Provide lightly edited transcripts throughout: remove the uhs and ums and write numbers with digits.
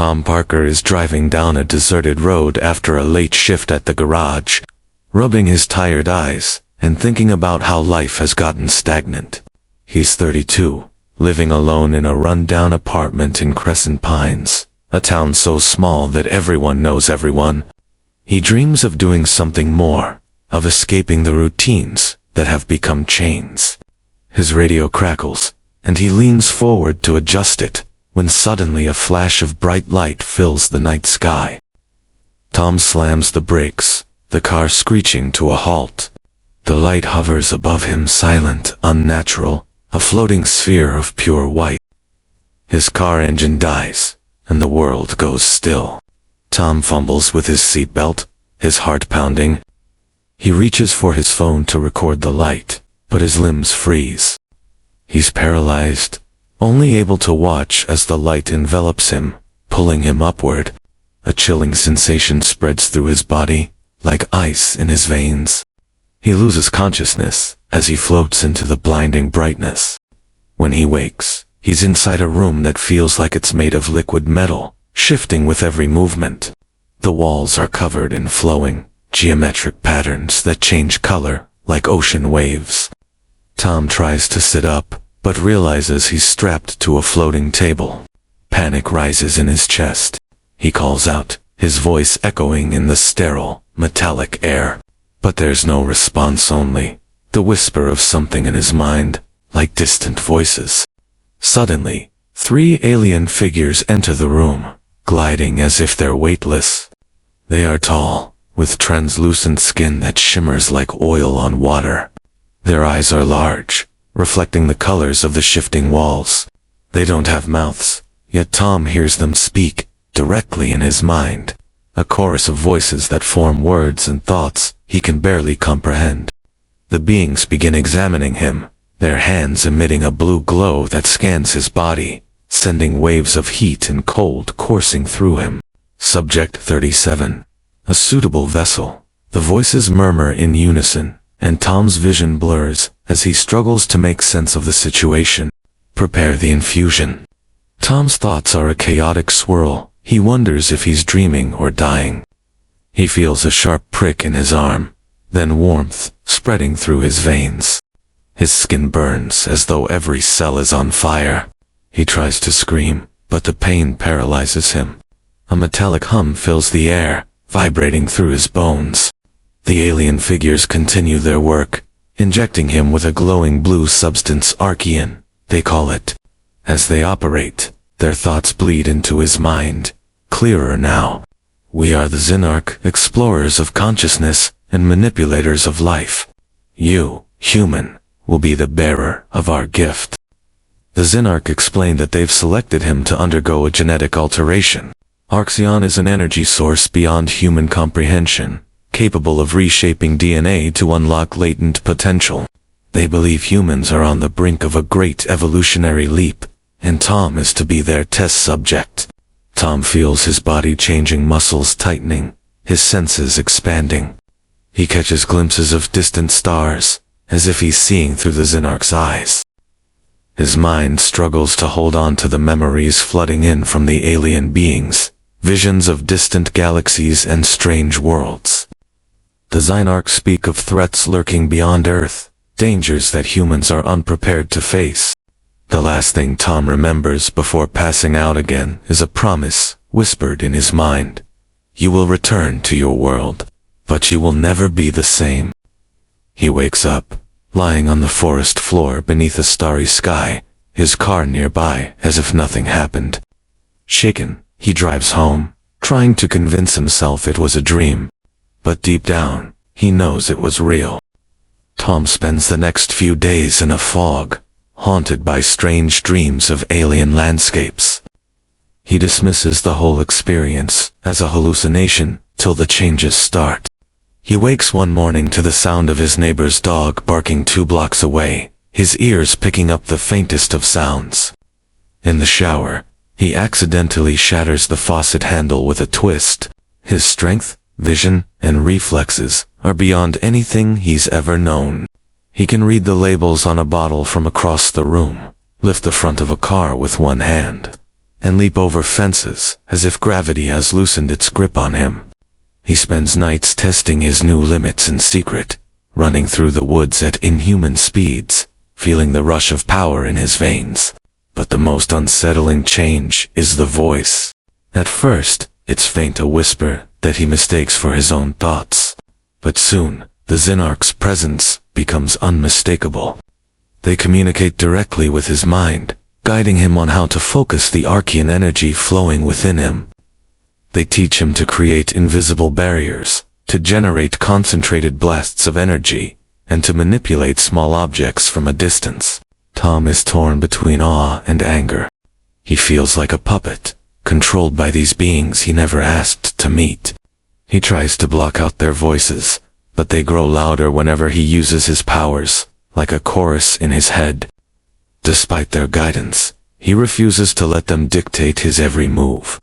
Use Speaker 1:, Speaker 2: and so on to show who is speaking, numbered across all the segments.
Speaker 1: Tom Parker is driving down a deserted road after a late shift at the garage, rubbing his tired eyes and thinking about how life has gotten stagnant. He's 32, living alone in a run-down apartment in Crescent Pines, a town so small that everyone knows everyone. He dreams of doing something more, of escaping the routines that have become chains. His radio crackles, and he leans forward to adjust it, when suddenly a flash of bright light fills the night sky. Tom slams the brakes, the car screeching to a halt. The light hovers above him, silent, unnatural, a floating sphere of pure white. His car engine dies, and the world goes still. Tom fumbles with his seatbelt, his heart pounding. He reaches for his phone to record the light, but his limbs freeze. He's paralyzed, only able to watch as the light envelops him, pulling him upward. A chilling sensation spreads through his body, like ice in his veins. He loses consciousness as he floats into the blinding brightness. When he wakes, he's inside a room that feels like it's made of liquid metal, shifting with every movement. The walls are covered in flowing, geometric patterns that change color, like ocean waves. Tom tries to sit up, but realizes he's strapped to a floating table. Panic rises in his chest. He calls out, his voice echoing in the sterile, metallic air. But there's no response, only the whisper of something in his mind, like distant voices. Suddenly, 3 alien figures enter the room, gliding as if they're weightless. They are tall, with translucent skin that shimmers like oil on water. Their eyes are large, reflecting the colors of the shifting walls. They don't have mouths, yet Tom hears them speak, directly in his mind. A chorus of voices that form words and thoughts he can barely comprehend. The beings begin examining him, their hands emitting a blue glow that scans his body, sending waves of heat and cold coursing through him. Subject 37. A suitable vessel. The voices murmur in unison, and Tom's vision blurs as he struggles to make sense of the situation. Prepare the infusion. Tom's thoughts are a chaotic swirl. He wonders if he's dreaming or dying. He feels a sharp prick in his arm, then warmth spreading through his veins. His skin burns as though every cell is on fire. He tries to scream, but the pain paralyzes him. A metallic hum fills the air, vibrating through his bones. The alien figures continue their work, injecting him with a glowing blue substance, Archean, they call it. As they operate, their thoughts bleed into his mind, clearer now. We are the Xenarch, explorers of consciousness and manipulators of life. You, human, will be the bearer of our gift. The Xenarch explained that they've selected him to undergo a genetic alteration. Archean is an energy source beyond human comprehension, capable of reshaping DNA to unlock latent potential. They believe humans are on the brink of a great evolutionary leap, and Tom is to be their test subject. Tom feels his body changing, muscles tightening, his senses expanding. He catches glimpses of distant stars, as if he's seeing through the Xenarch's eyes. His mind struggles to hold on to the memories flooding in from the alien beings, visions of distant galaxies and strange worlds. The Xenarch speak of threats lurking beyond Earth, dangers that humans are unprepared to face. The last thing Tom remembers before passing out again is a promise, whispered in his mind. You will return to your world, but you will never be the same. He wakes up, lying on the forest floor beneath a starry sky, his car nearby as if nothing happened. Shaken, he drives home, trying to convince himself it was a dream. But deep down, he knows it was real. Tom spends the next few days in a fog, haunted by strange dreams of alien landscapes. He dismisses the whole experience as a hallucination till the changes start. He wakes one morning to the sound of his neighbor's dog barking 2 blocks away, his ears picking up the faintest of sounds. In the shower, he accidentally shatters the faucet handle with a twist. His strength, vision, and reflexes are beyond anything he's ever known. He can read the labels on a bottle from across the room, lift the front of a car with one hand, and leap over fences as if gravity has loosened its grip on him. He spends nights testing his new limits in secret, running through the woods at inhuman speeds, feeling the rush of power in his veins. But the most unsettling change is the voice. At first, it's faint, a whisper that he mistakes for his own thoughts. But soon, the Xenarch's presence becomes unmistakable. They communicate directly with his mind, guiding him on how to focus the Archean energy flowing within him. They teach him to create invisible barriers, to generate concentrated blasts of energy, and to manipulate small objects from a distance. Tom is torn between awe and anger. He feels like a puppet, controlled by these beings he never asked to meet. He tries to block out their voices, but they grow louder whenever he uses his powers, like a chorus in his head. Despite their guidance, he refuses to let them dictate his every move,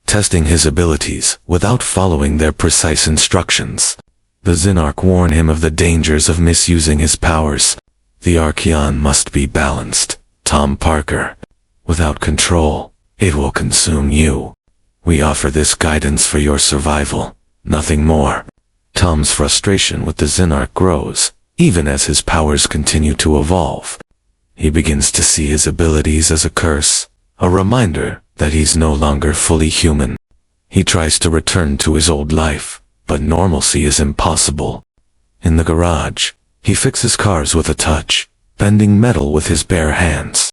Speaker 1: testing his abilities without following their precise instructions. The Xenarch warn him of the dangers of misusing his powers. The Archeon must be balanced, Tom Parker. Without control, it will consume you. We offer this guidance for your survival, nothing more. Tom's frustration with the Xenarch grows, even as his powers continue to evolve. He begins to see his abilities as a curse, a reminder that he's no longer fully human. He tries to return to his old life, but normalcy is impossible. In the garage, he fixes cars with a touch, bending metal with his bare hands.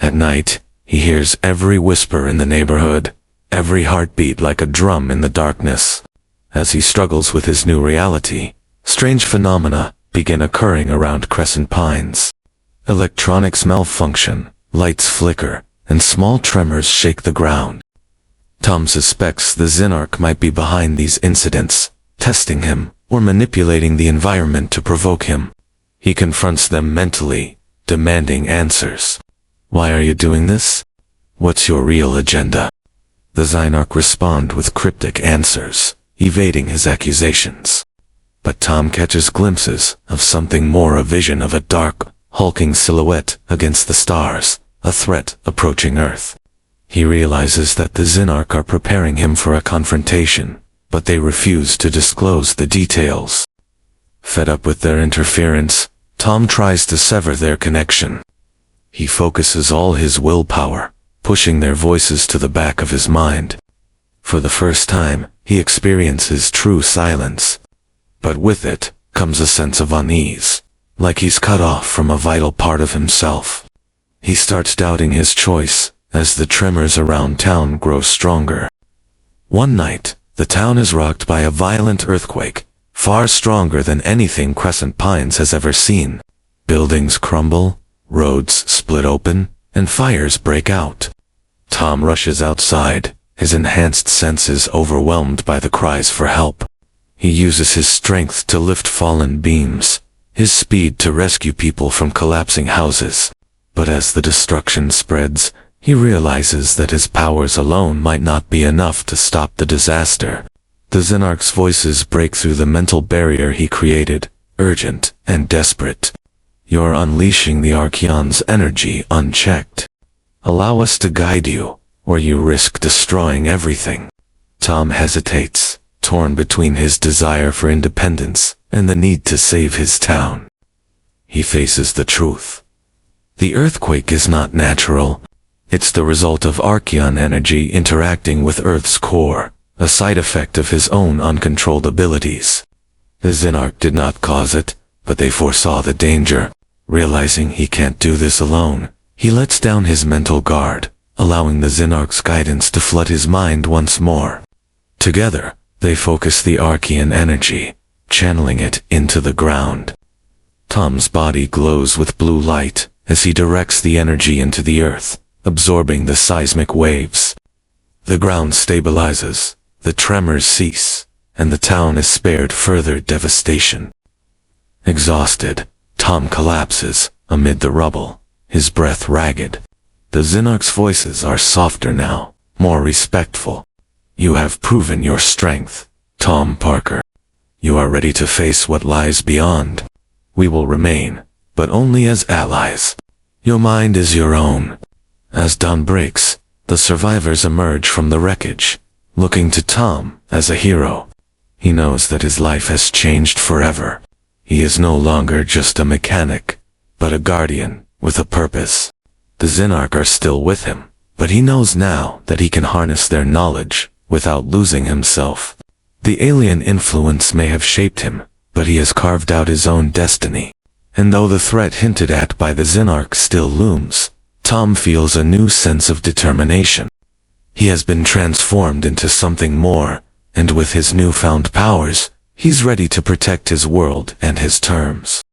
Speaker 1: At night, he hears every whisper in the neighborhood, every heartbeat like a drum in the darkness. As he struggles with his new reality, strange phenomena begin occurring around Crescent Pines. Electronics malfunction, lights flicker, and small tremors shake the ground. Tom suspects the Xenarch might be behind these incidents, testing him, or manipulating the environment to provoke him. He confronts them mentally, demanding answers. Why are you doing this? What's your real agenda? The Xenarch respond with cryptic answers, evading his accusations. But Tom catches glimpses of something more, a vision of a dark, hulking silhouette against the stars, a threat approaching Earth. He realizes that the Xenarch are preparing him for a confrontation, but they refuse to disclose the details. Fed up with their interference, Tom tries to sever their connection. He focuses all his willpower, pushing their voices to the back of his mind. For the first time, he experiences true silence. But with it comes a sense of unease, like he's cut off from a vital part of himself. He starts doubting his choice as the tremors around town grow stronger. One night, the town is rocked by a violent earthquake, far stronger than anything Crescent Pines has ever seen. Buildings crumble, roads split open, and fires break out. Tom rushes outside, his enhanced senses overwhelmed by the cries for help. He uses his strength to lift fallen beams, his speed to rescue people from collapsing houses. But as the destruction spreads, he realizes that his powers alone might not be enough to stop the disaster. The Xenarch's voices break through the mental barrier he created, urgent and desperate. You're unleashing the Archeon's energy unchecked. Allow us to guide you, or you risk destroying everything. Tom hesitates, torn between his desire for independence and the need to save his town. He faces the truth. The earthquake is not natural. It's the result of Archeon energy interacting with Earth's core, a side effect of his own uncontrolled abilities. The Xenarch did not cause it, but they foresaw the danger. Realizing he can't do this alone, he lets down his mental guard, allowing the Xenarch's guidance to flood his mind once more. Together, they focus the Archeon energy, channeling it into the ground. Tom's body glows with blue light as he directs the energy into the earth, absorbing the seismic waves. The ground stabilizes, the tremors cease, and the town is spared further devastation. Exhausted, Tom collapses amid the rubble, his breath ragged. The Xenarch's voices are softer now, more respectful. You have proven your strength, Tom Parker. You are ready to face what lies beyond. We will remain, but only as allies. Your mind is your own. As dawn breaks, The survivors emerge from the wreckage, looking to Tom as a hero. He knows that his life has changed forever. He is no longer just a mechanic, but a guardian with a purpose. The Xenarch are still with him, but he knows now that he can harness their knowledge without losing himself. The alien influence may have shaped him, but he has carved out his own destiny. And though the threat hinted at by the Xenarch still looms, Tom feels a new sense of determination. He has been transformed into something more, and with his newfound powers, he's ready to protect his world and his terms.